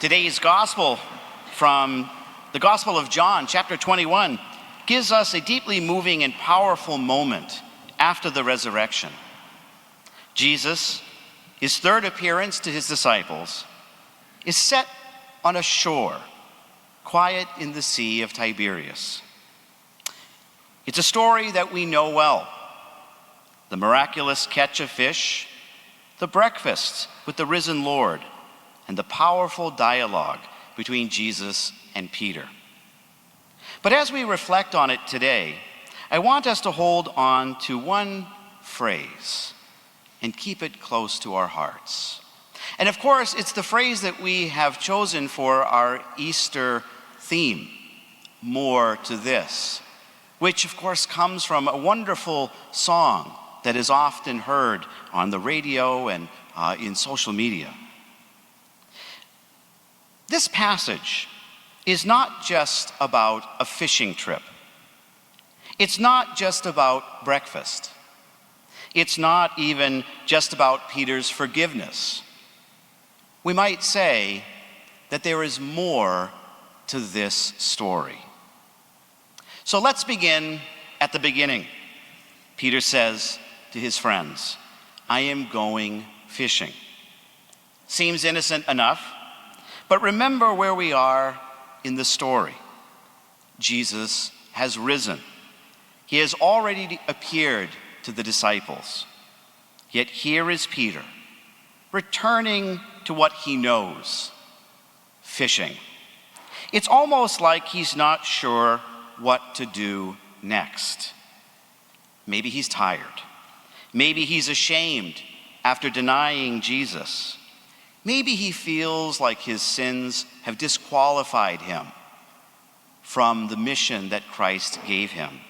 Today's gospel from the Gospel of John, chapter 21, gives us a deeply moving and powerful moment after the resurrection. Jesus, his third appearance to his disciples, is set on a shore, quiet in the Sea of Tiberias. It's a story that we know well. The miraculous catch of fish, the breakfast with the risen Lord, and the powerful dialogue between Jesus and Peter. But as we reflect on it today, I want us to hold on to one phrase and keep it close to our hearts. And of course, it's the phrase that we have chosen for our Easter theme, more to this, which of course comes from a wonderful song that is often heard on the radio and in social media. This passage is not just about a fishing trip. It's not just about breakfast. It's not even just about Peter's forgiveness. We might say that there is more to this story. So let's begin at the beginning. Peter says to his friends, "I am going fishing." Seems innocent enough, but remember where we are in the story. Jesus has risen. He has already appeared to the disciples. Yet here is Peter, returning to what he knows, fishing. It's almost like he's not sure what to do next. Maybe he's tired. Maybe he's ashamed after denying Jesus. Maybe he feels like his sins have disqualified him from the mission that Christ gave him.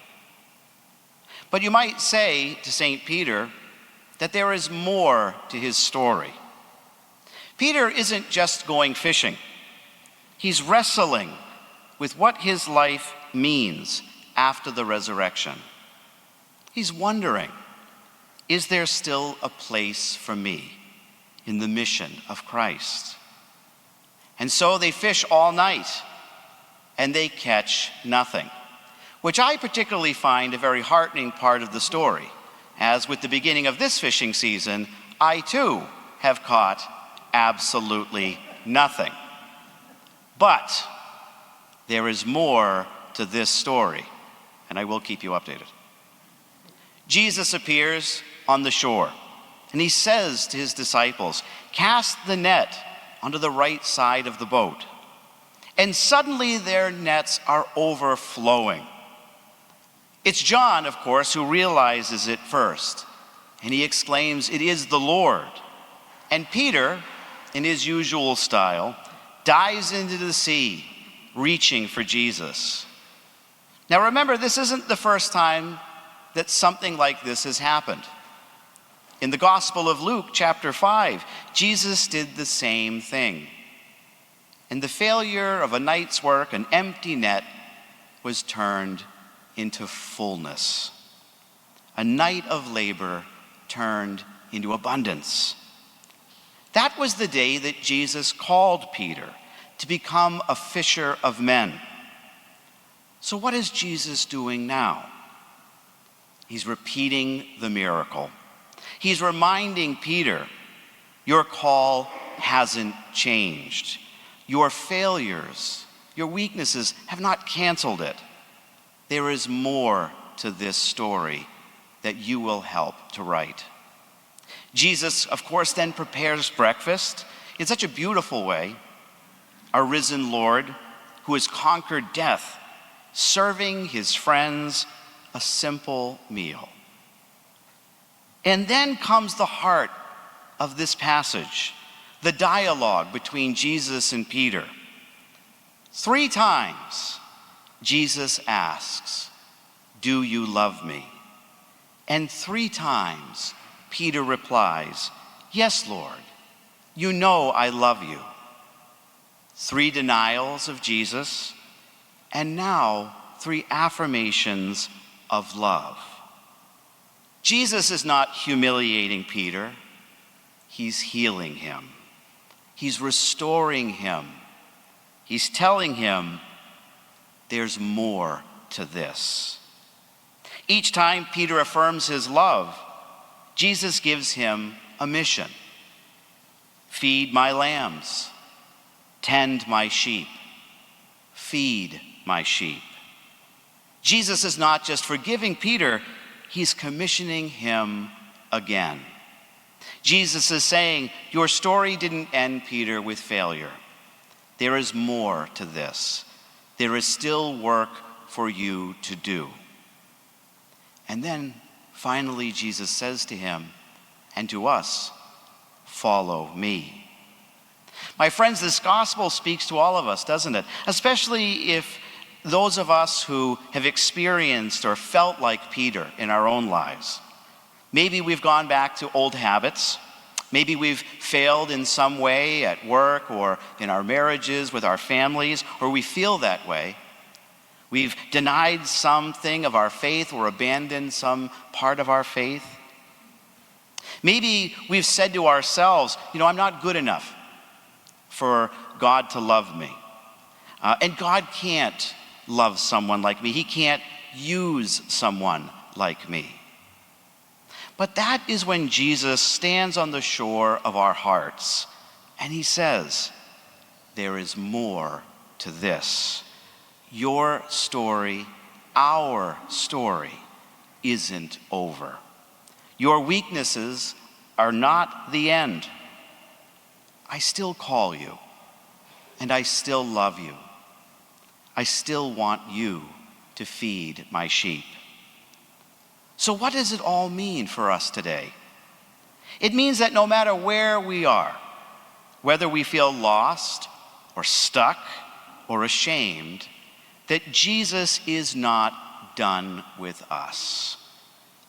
But you might say to St. Peter that there is more to his story. Peter isn't just going fishing. He's wrestling with what his life means after the resurrection. He's wondering, is there still a place for me in the mission of Christ? And so they fish all night and they catch nothing, which I particularly find a very heartening part of the story, as with the beginning of this fishing season, I too have caught absolutely nothing. But there is more to this story, and I will keep you updated. Jesus appears on the shore, and he says to his disciples, "Cast the net onto the right side of the boat." And suddenly their nets are overflowing. It's John, of course, who realizes it first, and he exclaims, "It is the Lord." And Peter, in his usual style, dives into the sea, reaching for Jesus. Now remember, this isn't the first time that something like this has happened. In the Gospel of Luke, chapter 5, Jesus did the same thing. And the failure of a night's work, an empty net, was turned into fullness. A night of labor turned into abundance. That was the day that Jesus called Peter to become a fisher of men. So what is Jesus doing now? He's repeating the miracle. He's reminding Peter, your call hasn't changed. Your failures, your weaknesses have not canceled it. There is more to this story that you will help to write. Jesus, of course, then prepares breakfast in such a beautiful way. Our risen Lord, who has conquered death, serving his friends a simple meal. And then comes the heart of this passage, the dialogue between Jesus and Peter. 3 times, Jesus asks, "Do you love me?" And 3 times, Peter replies, "Yes, Lord, you know I love you." 3 denials of Jesus, and now 3 affirmations of love. Jesus is not humiliating Peter. He's healing him. He's restoring him He's telling him there's more to this. Each time Peter affirms his love, Jesus gives him a mission. Feed my lambs, tend my sheep, feed my sheep. Jesus is not just forgiving Peter, he's commissioning him again. Jesus is saying, your story didn't end, Peter, with failure. There is more to this. There is still work for you to do. And then finally Jesus says to him and to us, follow me. My friends, this gospel speaks to all of us, doesn't it? Especially if those of us who have experienced or felt like Peter in our own lives. Maybe we've gone back to old habits. Maybe we've failed in some way at work or in our marriages with our families, or we feel that way. We've denied something of our faith or abandoned some part of our faith. Maybe we've said to ourselves, I'm not good enough for God to love me. And God can't love someone like me. He can't use someone like me. But that is when Jesus stands on the shore of our hearts and he says, there is more to this. Your story, our story, isn't over. Your weaknesses are not the end. I still call you, and I still love you. I still want you to feed my sheep. So what does it all mean for us today? It means that no matter where we are, whether we feel lost or stuck or ashamed, that Jesus is not done with us.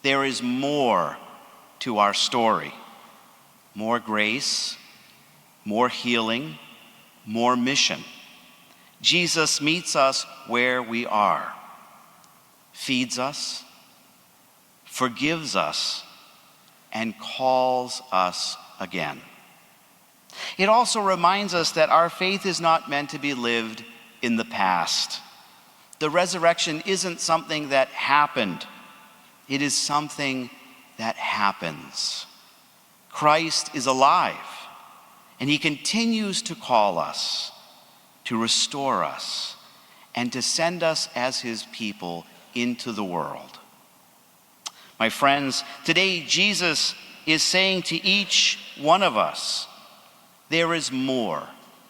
There is more to our story. More grace, more healing, more mission. Jesus meets us where we are, feeds us, forgives us, and calls us again. It also reminds us that our faith is not meant to be lived in the past. The resurrection isn't something that happened. It is something that happens. Christ is alive, and he continues to call us, to restore us, and to send us as his people into the world. My friends, today Jesus is saying to each one of us, there is more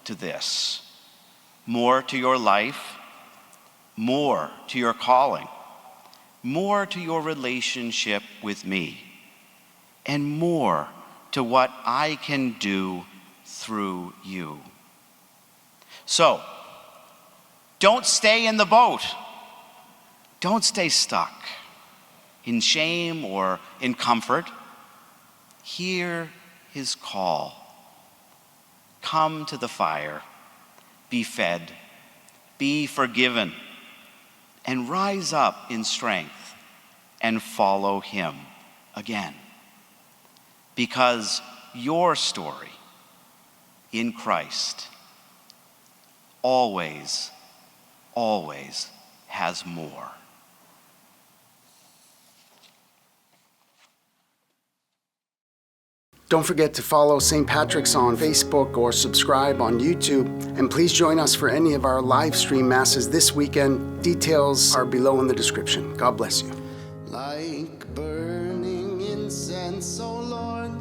to this. More to your life, more to your calling, more to your relationship with me, and more to what I can do through you. So, don't stay in the boat. Don't stay stuck in shame or in comfort. Hear his call. Come to the fire, be fed, be forgiven, and rise up in strength and follow him again. Because your story in Christ always, always has more. Don't forget to follow St. Patrick's on Facebook or subscribe on YouTube. And please join us for any of our live stream masses this weekend. Details are below in the description. God bless you. Like burning incense, O Lord,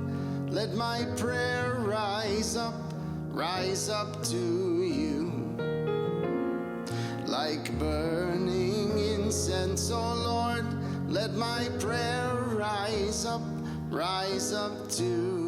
let my prayer rise up to you. Like burning incense, O Lord, let my prayer rise up to